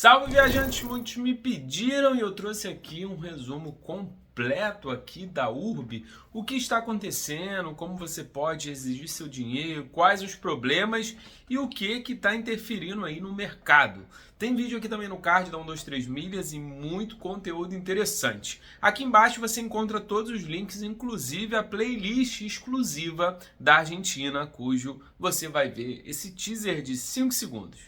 Salve, viajantes! Muitos me pediram e eu trouxe aqui um resumo completo aqui da URB, o que está acontecendo, como você pode exigir seu dinheiro, quais os problemas e o que está interferindo aí no mercado. Tem vídeo aqui também no card da 123 Milhas e muito conteúdo interessante. Aqui embaixo você encontra todos os links, inclusive a playlist exclusiva da Argentina, cujo você vai ver esse teaser de 5 segundos.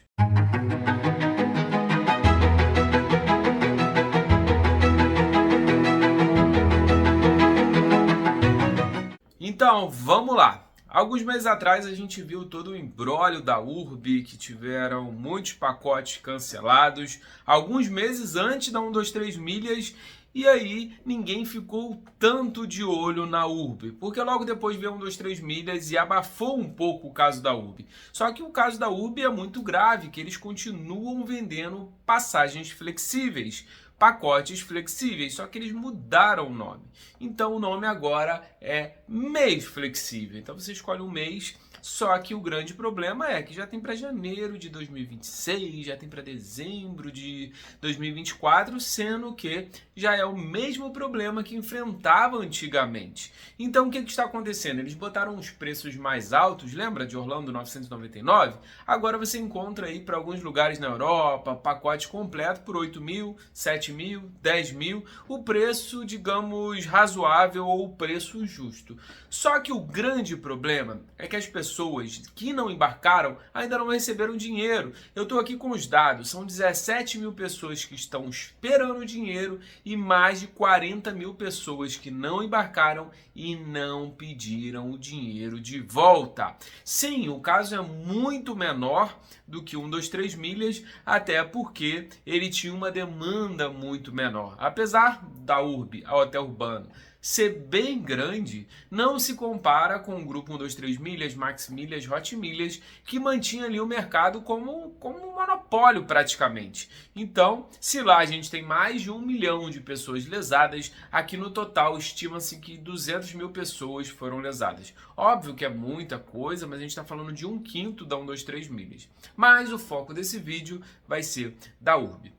Então, vamos lá. Alguns meses atrás a gente viu todo o imbróglio da URB, que tiveram muitos pacotes cancelados, alguns meses antes da 123 Milhas, e aí ninguém ficou tanto de olho na URB, porque logo depois veio 123 Milhas e abafou um pouco o caso da URB. Só que o caso da URB é muito grave, que eles continuam vendendo passagens flexíveis, pacotes flexíveis, só que eles mudaram o nome. Então o nome agora é mês flexível. Então você escolhe um mês, só que o grande problema é que já tem para janeiro de 2026, já tem para dezembro de 2024, sendo que já é o mesmo problema que enfrentava antigamente. Então o que está acontecendo? Eles botaram os preços mais altos, lembra de Orlando 999? Agora você encontra aí para alguns lugares na Europa, pacote completo por 8 mil, 7 mil, 10 mil, o preço, digamos, razoável ou o preço justo. Só que o grande problema é que as pessoas que não embarcaram ainda não receberam dinheiro. Eu estou aqui com os dados, são 17 mil pessoas que estão esperando dinheiro e mais de 40 mil pessoas que não embarcaram e não pediram o dinheiro de volta. Sim, o caso é muito menor do que 123 Milhas, até porque ele tinha uma demanda muito menor. Apesar da URB, a Hotel Urbano, ser bem grande, não se compara com o grupo 123 Milhas, Max Milhas, Hot Milhas, que mantinha ali o mercado como um monopólio praticamente. Então, se lá a gente tem mais de 1 milhão de pessoas lesadas, aqui no total estima-se que 200 mil pessoas foram lesadas. Óbvio que é muita coisa, mas a gente está falando de 1/5 da 123 Milhas. Mas o foco desse vídeo vai ser da URB.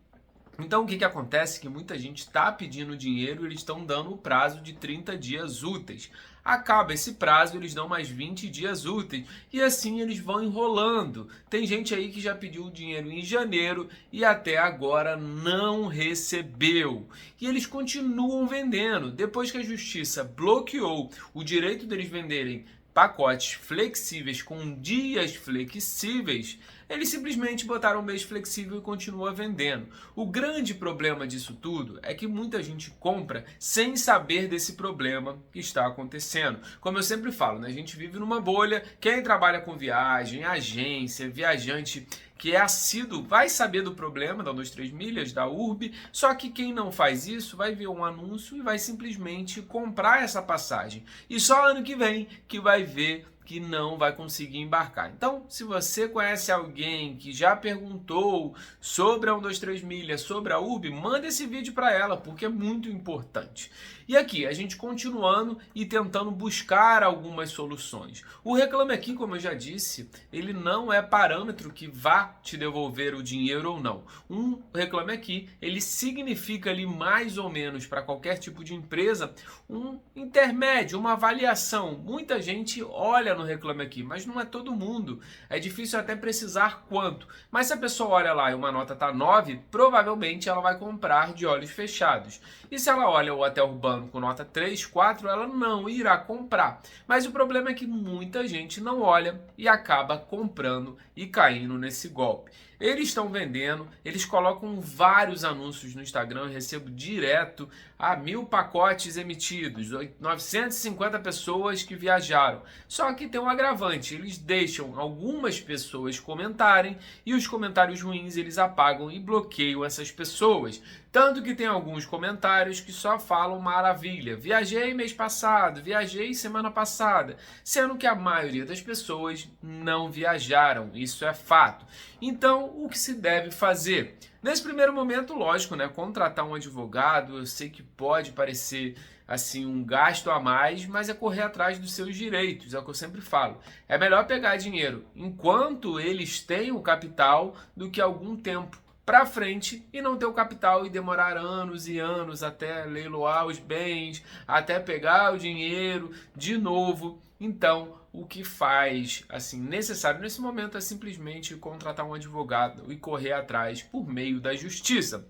Então o que acontece? Que muita gente está pedindo dinheiro e eles estão dando o prazo de 30 dias úteis. Acaba esse prazo, eles dão mais 20 dias úteis e assim eles vão enrolando. Tem gente aí que já pediu o dinheiro em janeiro e até agora não recebeu. E eles continuam vendendo. Depois que a justiça bloqueou o direito deles venderem pacotes flexíveis com dias flexíveis, eles simplesmente botaram um mês flexível e continua vendendo. O grande problema disso tudo é que muita gente compra sem saber desse problema que está acontecendo. Como eu sempre falo, né? A gente vive numa bolha. Quem trabalha com viagem, agência, viajante que é assíduo, vai saber do problema da 123 Milhas, da URB, só que quem não faz isso vai ver um anúncio e vai simplesmente comprar essa passagem. E só ano que vem que vai ver que não vai conseguir embarcar. Então, se você conhece alguém que já perguntou sobre a 123 Milhas, sobre a URB, manda esse vídeo para ela, porque é muito importante. E aqui, a gente continuando e tentando buscar algumas soluções. O Reclame Aqui, como eu já disse, ele não é parâmetro que vá te devolver o dinheiro ou não. Um Reclame Aqui, ele significa ali mais ou menos para qualquer tipo de empresa um intermédio, uma avaliação. Muita gente olha no Reclame Aqui, mas não é todo mundo. É difícil até precisar quanto. Mas se a pessoa olha lá e uma nota está 9, provavelmente ela vai comprar de olhos fechados. E se ela olha o Hotel Urbano com nota 3, 4, ela não irá comprar. Mas o problema é que muita gente não olha e acaba comprando e caindo nesse golpe. Eles estão vendendo, eles colocam vários anúncios no Instagram, eu recebo direto 1.000 pacotes emitidos, 950 pessoas que viajaram. Só que tem um agravante, eles deixam algumas pessoas comentarem e os comentários ruins eles apagam e bloqueiam essas pessoas. Tanto que tem alguns comentários que só falam maravilha. Viajei mês passado, viajei semana passada. Sendo que a maioria das pessoas não viajaram. Isso é fato. Então, o que se deve fazer? Nesse primeiro momento, lógico, né? Contratar um advogado, eu sei que pode parecer assim um gasto a mais, mas é correr atrás dos seus direitos, é o que eu sempre falo. É melhor pegar dinheiro enquanto eles têm o capital do que algum tempo para frente e não ter o capital e demorar anos e anos até leiloar os bens, até pegar o dinheiro de novo. Então, o que faz assim necessário nesse momento é simplesmente contratar um advogado e correr atrás por meio da justiça.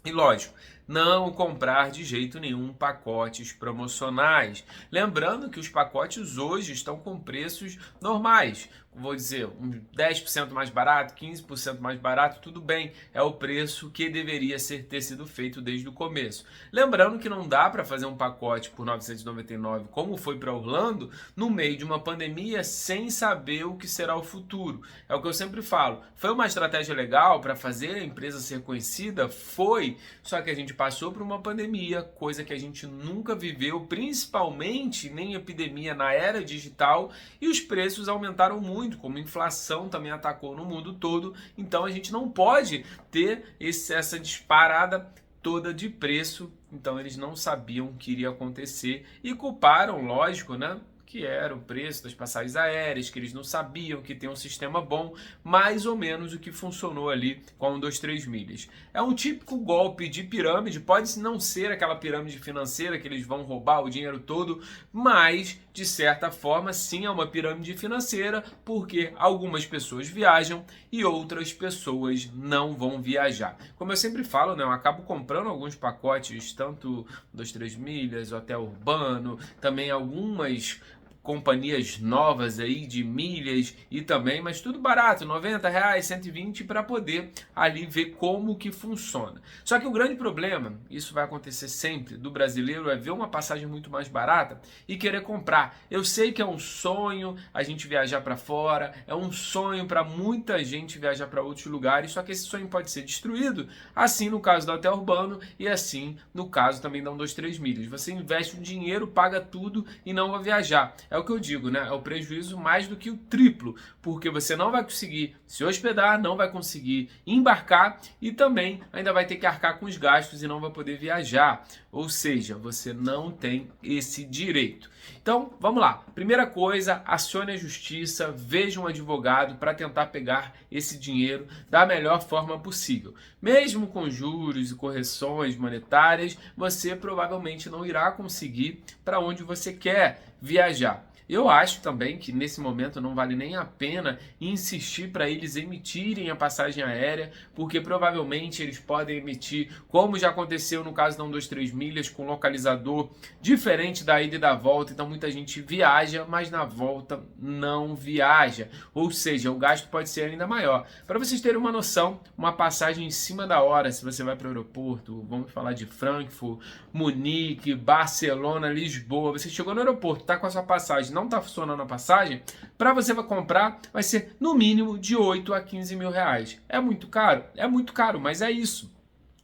E lógico, não comprar de jeito nenhum pacotes promocionais. Lembrando que os pacotes hoje estão com preços normais. Vou dizer, uns 10% mais barato, 15% mais barato, tudo bem. É o preço que deveria ter sido feito desde o começo. Lembrando que não dá para fazer um pacote por R$ 999, como foi para Orlando, no meio de uma pandemia, sem saber o que será o futuro. É o que eu sempre falo. Foi uma estratégia legal para fazer a empresa ser conhecida? Foi. Só que a gente passou por uma pandemia, coisa que a gente nunca viveu, principalmente nem epidemia na era digital, e os preços aumentaram muito, como a inflação também atacou no mundo todo. Então a gente não pode ter essa disparada toda de preço. Então eles não sabiam o que iria acontecer e culparam, lógico, né, que era o preço das passagens aéreas, que eles não sabiam que tem um sistema bom, mais ou menos o que funcionou ali com a 123 milhas. É um típico golpe de pirâmide, pode não ser aquela pirâmide financeira que eles vão roubar o dinheiro todo, mas de certa forma sim é uma pirâmide financeira, porque algumas pessoas viajam e outras pessoas não vão viajar. Como eu sempre falo, né, eu acabo comprando alguns pacotes, tanto 123 milhas, hotel urbano, também algumas companhias novas aí de milhas e também, mas tudo barato, R$ 90, 120 para poder ali ver como que funciona. Só que o grande problema, isso vai acontecer sempre, do brasileiro é ver uma passagem muito mais barata e querer comprar. Eu sei que é um sonho a gente viajar para fora, é um sonho para muita gente viajar para outros lugares, só que esse sonho pode ser destruído, assim no caso do hotel urbano e assim no caso também da 123 milhas. Você investe um dinheiro, paga tudo e não vai viajar. É o que eu digo, né? É o prejuízo mais do que o triplo, porque você não vai conseguir se hospedar, não vai conseguir embarcar e também ainda vai ter que arcar com os gastos e não vai poder viajar. Ou seja, você não tem esse direito. Então, vamos lá. Primeira coisa, acione a justiça, veja um advogado para tentar pegar esse dinheiro da melhor forma possível. Mesmo com juros e correções monetárias, você provavelmente não irá conseguir para onde você quer viajar. Eu acho também que nesse momento não vale nem a pena insistir para eles emitirem a passagem aérea, porque provavelmente eles podem emitir, como já aconteceu no caso da 123 milhas, com localizador diferente da ida e da volta. Então muita gente viaja, mas na volta não viaja. Ou seja, o gasto pode ser ainda maior. Para vocês terem uma noção, uma passagem em cima da hora, se você vai para o aeroporto, vamos falar de Frankfurt, Munique, Barcelona, Lisboa, você chegou no aeroporto, está com a sua passagem, não está funcionando a passagem, para você vai comprar, vai ser no mínimo de 8 a 15 mil reais. É muito caro? É muito caro, mas é isso.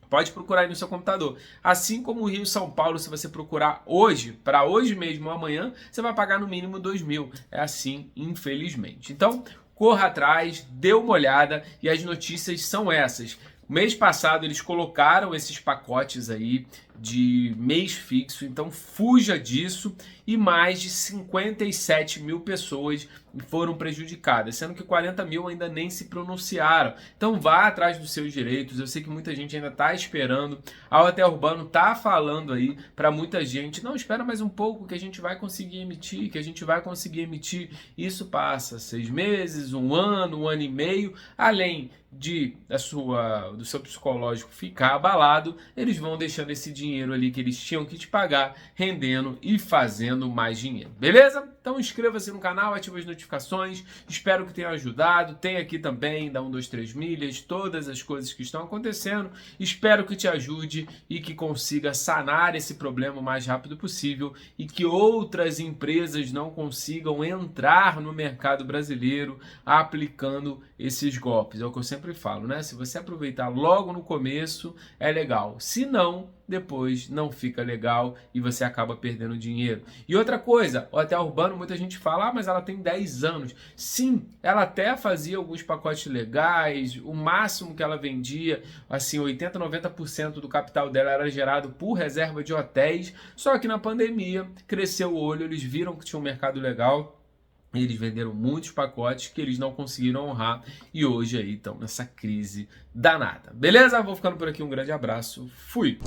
Pode procurar aí no seu computador. Assim como o Rio e São Paulo, se você procurar hoje, para hoje mesmo ou amanhã, você vai pagar no mínimo 2 mil. É assim, infelizmente. Então, corra atrás, dê uma olhada e as notícias são essas. Mês passado eles colocaram esses pacotes aí de mês fixo, então fuja disso, e mais de 57 mil pessoas foram prejudicadas, sendo que 40 mil ainda nem se pronunciaram. Então vá atrás dos seus direitos. Eu sei que muita gente ainda está esperando. A Hotel Urbano está falando aí para muita gente, não, espera mais um pouco que a gente vai conseguir emitir, que a gente vai conseguir emitir. Isso passa 6 meses, um ano e meio, além do seu psicológico ficar abalado, eles vão deixando esse dinheiro ali que eles tinham que te pagar, rendendo e fazendo mais dinheiro. Beleza? Então inscreva-se no canal, ative as notificações, espero que tenha ajudado. Tem aqui também da 123 milhas, todas as coisas que estão acontecendo. Espero que te ajude e que consiga sanar esse problema o mais rápido possível e que outras empresas não consigam entrar no mercado brasileiro aplicando esses golpes. É o que eu sempre falo, né? Se você aproveitar logo no começo, é legal. Se não, depois não fica legal e você acaba perdendo dinheiro. E outra coisa, o Hotel Urbano, muita gente fala, mas ela tem 10 anos. Sim, ela até fazia alguns pacotes legais, o máximo que ela vendia, assim, 80, 90% do capital dela era gerado por reserva de hotéis, só que na pandemia cresceu o olho, eles viram que tinha um mercado legal Eles venderam muitos pacotes que eles não conseguiram honrar e hoje aí estão nessa crise danada. Beleza? Vou ficando por aqui, um grande abraço, fui!